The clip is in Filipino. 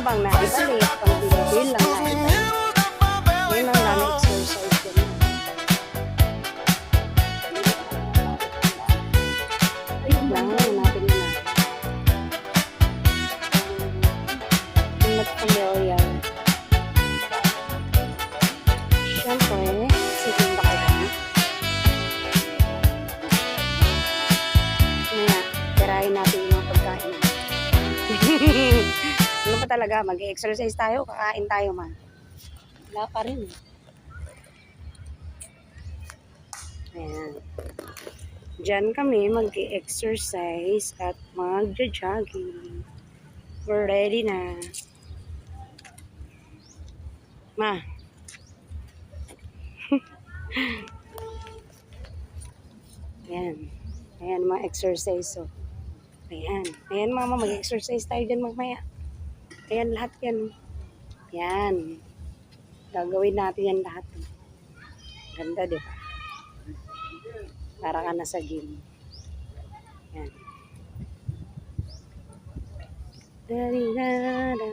bang naibalik, pang binibil lang naibalik. Ngayon lang lang exercise ko na. Ayun lang, hanapin na natin. Not familiar. Siyempre, sige ba kayo? Maya, tirahin natin yung pagkain. Ano pa talaga, mag-exercise tayo, kakain tayo man. Wala pa rin. Ayan. Diyan kami mag-exercise at mag-jogging. We're ready na. Ma. Ayan. Ayan mga exercise. So. Ayan. Ayan mama, mag-exercise tayo dyan mamaya. Ayan lahat yan. Ayan. Gagawin natin yan lahat. Ganda diba? Para ka na sa gym. Ayan. Da-di-da-da.